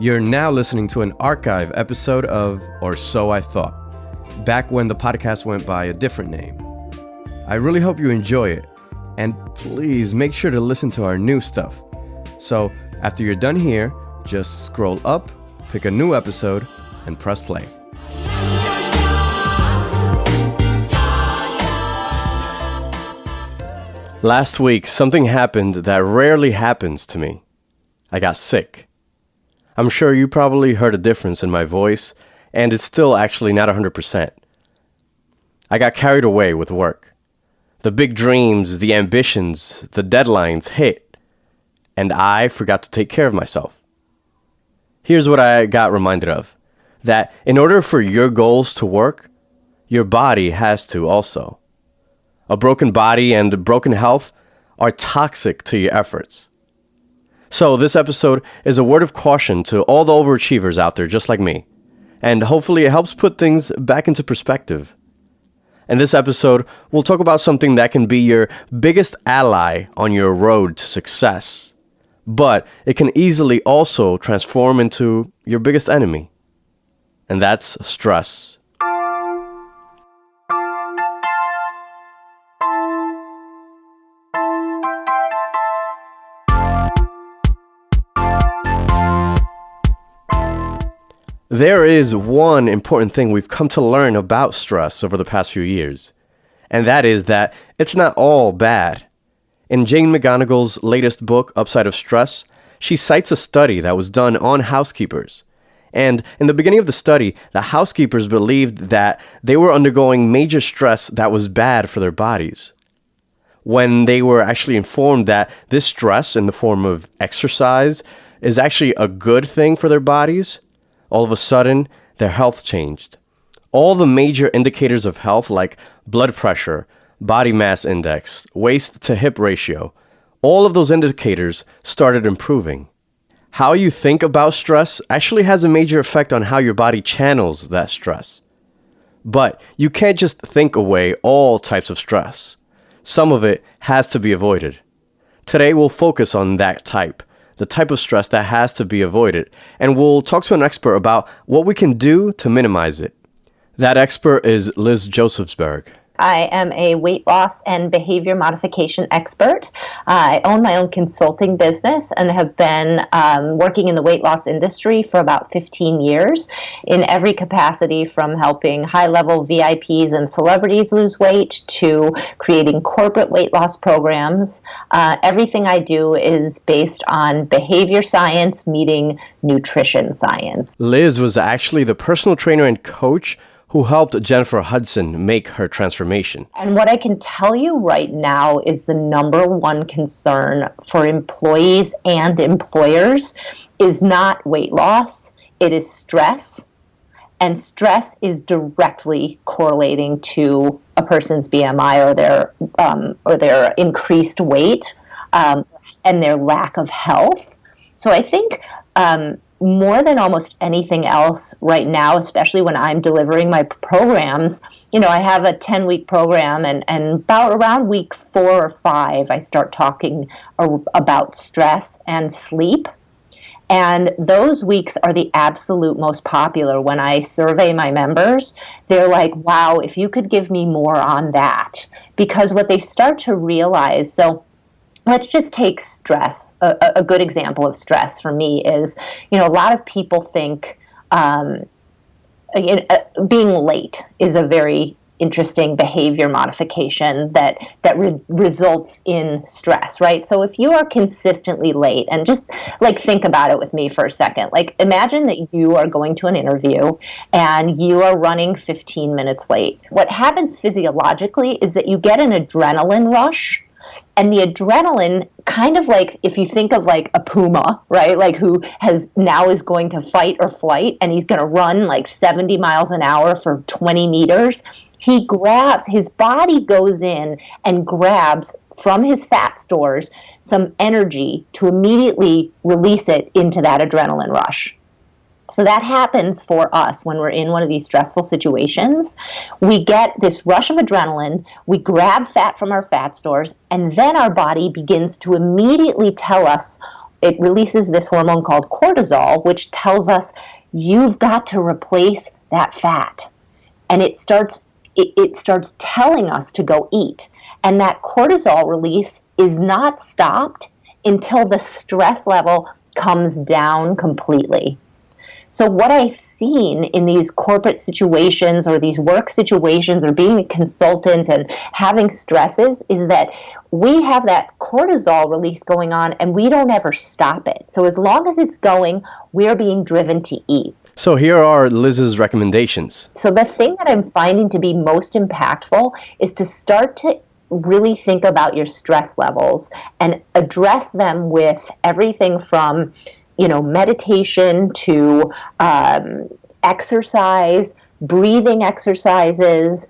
You're now listening to an archive episode of Or So I Thought, back when the podcast went by a different name. I really hope you enjoy it, and please make sure to listen to our new stuff. So after you're done here, just scroll up, pick a new episode, and press play. Last week, something happened that rarely happens to me. I got sick. I'm sure you probably heard a difference in my voice, and it's still actually not 100%. I got carried away with work. The big dreams, the ambitions, the deadlines hit, and I forgot to take care of myself. Here's what I got reminded of, that in order for your goals to work, your body has to also. A broken body and broken health are toxic to your efforts. So this episode is a word of caution to all the overachievers out there just like me, and hopefully it helps put things back into perspective. In this episode, we'll talk about something that can be your biggest ally on your road to success, but it can easily also transform into your biggest enemy, and that's stress. There is one important thing we've come to learn about stress over the past few years, and that is that it's not all bad. In Jane McGonigal's latest book, Upside of Stress, she cites a study that was done on housekeepers. And in the beginning of the study, the housekeepers believed that they were undergoing major stress that was bad for their bodies. When they were actually informed that this stress in the form of exercise is actually a good thing for their bodies, all of a sudden, their health changed. All the major indicators of health like blood pressure, body mass index, waist to hip ratio, all of those indicators started improving. How you think about stress actually has a major effect on how your body channels that stress. But you can't just think away all types of stress. Some of it has to be avoided. Today we'll focus on that type. The type of stress that has to be avoided, and we'll talk to an expert about what we can do to minimize it. That expert is Liz Josefsberg. I am a weight loss and behavior modification expert. I own my own consulting business and have been working in the weight loss industry for about 15 years in every capacity, from helping high-level VIPs and celebrities lose weight to creating corporate weight loss programs. Everything I do is based on behavior science meeting nutrition science. Liz was actually the personal trainer and coach who helped Jennifer Hudson make her transformation. And what I can tell you right now is the number one concern for employees and employers is not weight loss, it is stress. And stress is directly correlating to a person's BMI or their increased weight and their lack of health. So I think more than almost anything else right now, especially when I'm delivering my programs, I have a 10-week program, and about around week 4 or 5, I start talking about stress and sleep. And those weeks are the absolute most popular. When I survey my members, they're like, wow, if you could give me more on that. Because what they start to realize, so let's just take stress. A good example of stress for me is, a lot of people think being late is a very interesting behavior modification that results in stress, right? So if you are consistently late, and just think about it with me for a second, imagine that you are going to an interview and you are running 15 minutes late. What happens physiologically is that you get an adrenaline rush. And the adrenaline, kind of like if you think of a puma, right? Who is going to fight or flight, and he's going to run 70 miles an hour for 20 meters. His body goes in and grabs from his fat stores some energy to immediately release it into that adrenaline rush. So that happens for us when we're in one of these stressful situations. We get this rush of adrenaline, we grab fat from our fat stores, and then our body begins to immediately tell us it releases this hormone called cortisol, which tells us you've got to replace that fat. And it starts telling us to go eat. And that cortisol release is not stopped until the stress level comes down completely. So what I've seen in these corporate situations or these work situations or being a consultant and having stresses is that we have that cortisol release going on and we don't ever stop it. So as long as it's going, we're being driven to eat. So here are Liz's recommendations. So the thing that I'm finding to be most impactful is to start to really think about your stress levels and address them with everything from, meditation to exercise, breathing exercises,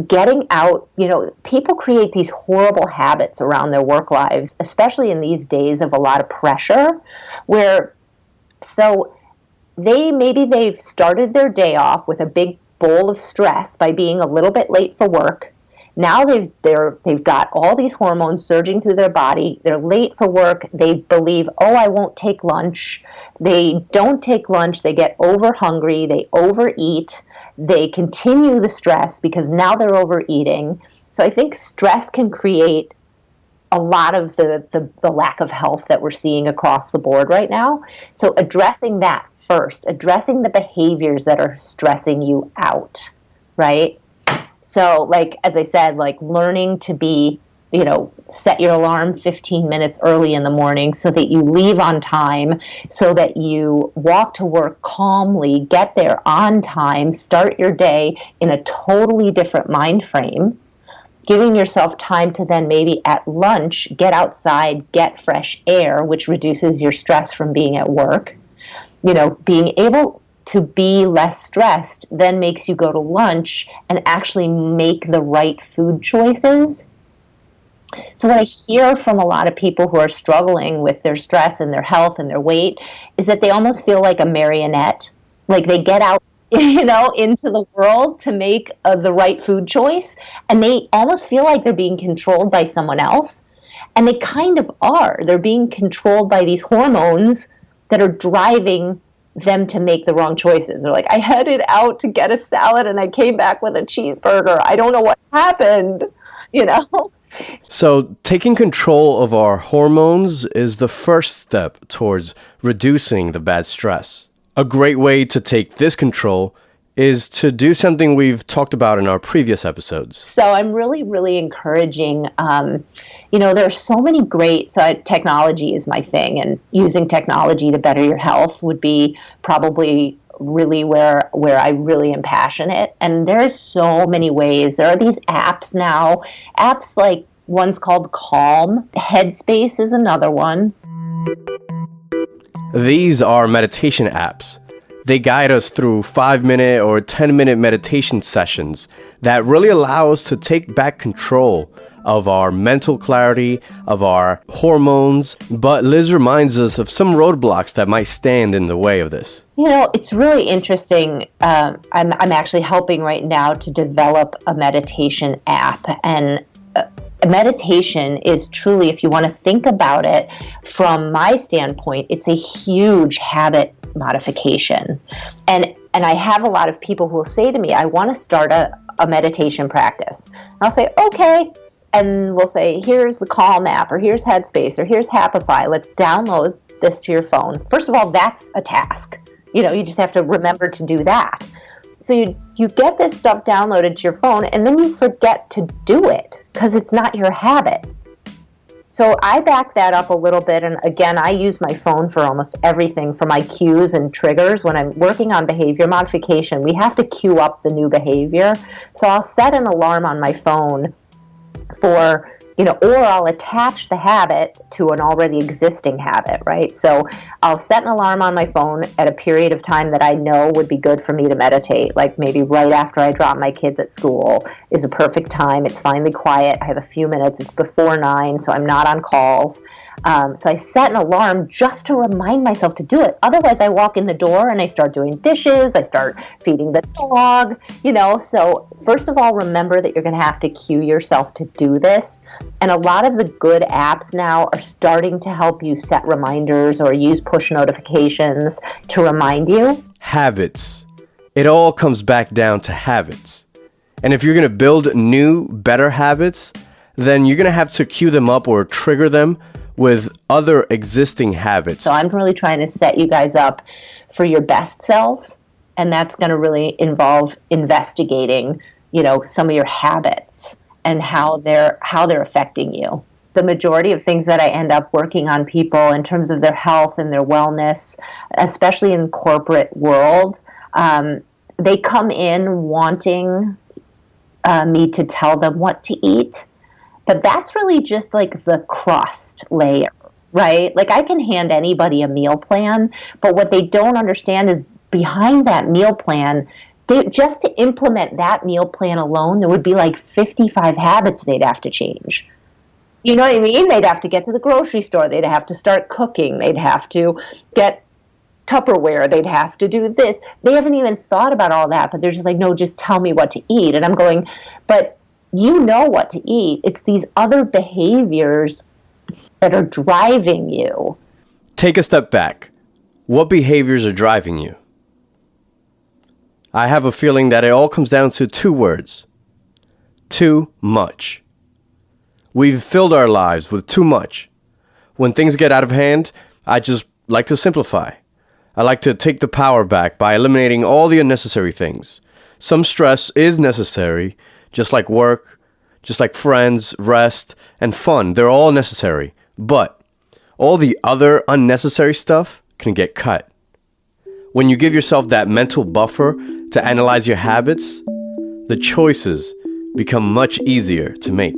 getting out. People create these horrible habits around their work lives, especially in these days of a lot of pressure, they've started their day off with a big bowl of stress by being a little bit late for work. Now they've got all these hormones surging through their body. They're late for work. They believe, I won't take lunch. They don't take lunch. They get over hungry. They overeat. They continue the stress because now they're overeating. So I think stress can create a lot of the lack of health that we're seeing across the board right now. So addressing that first, addressing the behaviors that are stressing you out, right? So, as I said, learning to be, set your alarm 15 minutes early in the morning so that you leave on time, so that you walk to work calmly, get there on time, start your day in a totally different mind frame, giving yourself time to then maybe at lunch get outside, get fresh air, which reduces your stress from being at work. Being able to be less stressed then makes you go to lunch and actually make the right food choices. So what I hear from a lot of people who are struggling with their stress and their health and their weight is that they almost feel like a marionette. Like they get out, into the world to make the right food choice, and they almost feel like they're being controlled by someone else. And they kind of are. They're being controlled by these hormones that are driving them to make the wrong choices. They're like, I headed out to get a salad and I came back with a cheeseburger. I don't know what happened, So taking control of our hormones is the first step towards reducing the bad stress. A great way to take this control is to do something we've talked about in our previous episodes. So I'm really, really encouraging, there's so many great, technology is my thing, and using technology to better your health would be probably really where I really am passionate. And there's so many ways. There are these apps now, apps like one's called Calm. Headspace is another one. These are meditation apps. They guide us through 5-minute or 10-minute meditation sessions that really allow us to take back control of our mental clarity, of our hormones. But Liz reminds us of some roadblocks that might stand in the way of this. It's really interesting. I'm actually helping right now to develop a meditation app. And meditation is truly, if you want to think about it from my standpoint, it's a huge habit modification. And I have a lot of people who will say to me, I want to start a meditation practice. And I'll say, okay. And we'll say, here's the Calm app, or here's Headspace, or here's Happify. Let's download this to your phone. First of all, that's a task. You just have to remember to do that. So you get this stuff downloaded to your phone, and then you forget to do it because it's not your habit. So I back that up a little bit, and again, I use my phone for almost everything, for my cues and triggers. When I'm working on behavior modification, we have to cue up the new behavior. So I'll set an alarm on my phone for, or I'll attach the habit to an already existing habit, right? So I'll set an alarm on my phone at a period of time that I know would be good for me to meditate, like maybe right after I drop my kids at school is a perfect time. It's finally quiet. I have a few minutes. It's before 9, so I'm not on calls. So I set an alarm just to remind myself to do it. Otherwise, I walk in the door and I start doing dishes. I start feeding the dog, So first of all, remember that you're going to have to cue yourself to do this. And a lot of the good apps now are starting to help you set reminders or use push notifications to remind you. Habits. It all comes back down to habits. And if you're going to build new, better habits, then you're going to have to cue them up or trigger them with other existing habits. So I'm really trying to set you guys up for your best selves. And that's going to really involve investigating, some of your habits and how they're affecting you. The majority of things that I end up working on people in terms of their health and their wellness, especially in the corporate world, they come in wanting me to tell them what to eat. But that's really just like the crust layer, right? Like I can hand anybody a meal plan, but what they don't understand is behind that meal plan, just to implement that meal plan alone, there would be like 55 habits they'd have to change. You know what I mean? They'd have to get to the grocery store. They'd have to start cooking. They'd have to get Tupperware. They'd have to do this. They haven't even thought about all that, but they're just like, no, just tell me what to eat. And I'm going, but you know what to eat. It's these other behaviors that are driving you. Take a step back. What behaviors are driving you? I have a feeling that it all comes down to two words. Too much. We've filled our lives with too much. When things get out of hand, I just like to simplify. I like to take the power back by eliminating all the unnecessary things. Some stress is necessary, just like work, just like friends, rest, and fun. They're all necessary. But all the other unnecessary stuff can get cut. When you give yourself that mental buffer to analyze your habits, the choices become much easier to make.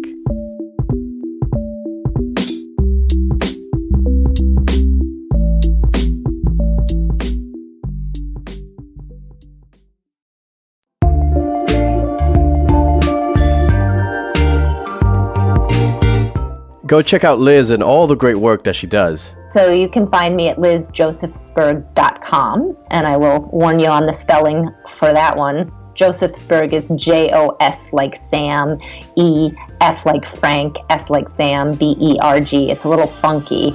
Go check out Liz and all the great work that she does. So you can find me at lizjosefsberg.com, and I will warn you on the spelling for that one. Josefsberg is Jos like Sam, E-F like Frank, S like Sam, B-E-R-G. It's a little funky,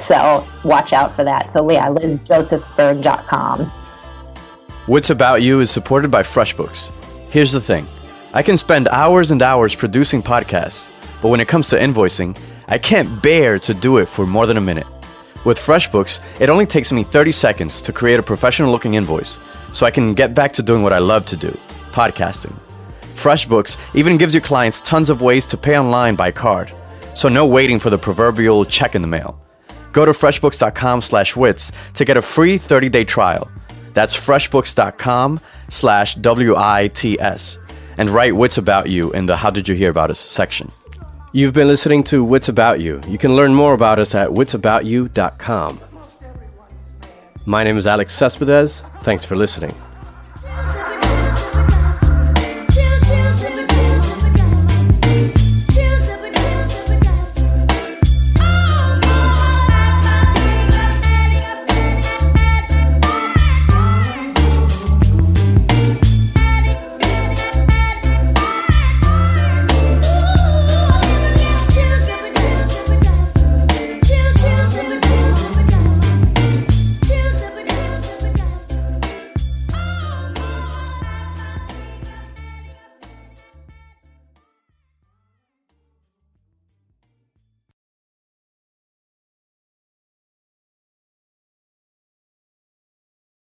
so watch out for that. So yeah, lizjosefsberg.com. Wits About You is supported by FreshBooks. Here's the thing. I can spend hours and hours producing podcasts, but when it comes to invoicing, I can't bear to do it for more than a minute. With FreshBooks, it only takes me 30 seconds to create a professional-looking invoice, so I can get back to doing what I love to do, podcasting. FreshBooks even gives your clients tons of ways to pay online by card, so no waiting for the proverbial check in the mail. Go to freshbooks.com/wits to get a free 30-day trial. That's freshbooks.com/WITS, and write Wits About You in the How Did You Hear About Us section. You've been listening to Wits About You. You can learn more about us at witsaboutyou.com. My name is Alex Cespedes. Thanks for listening.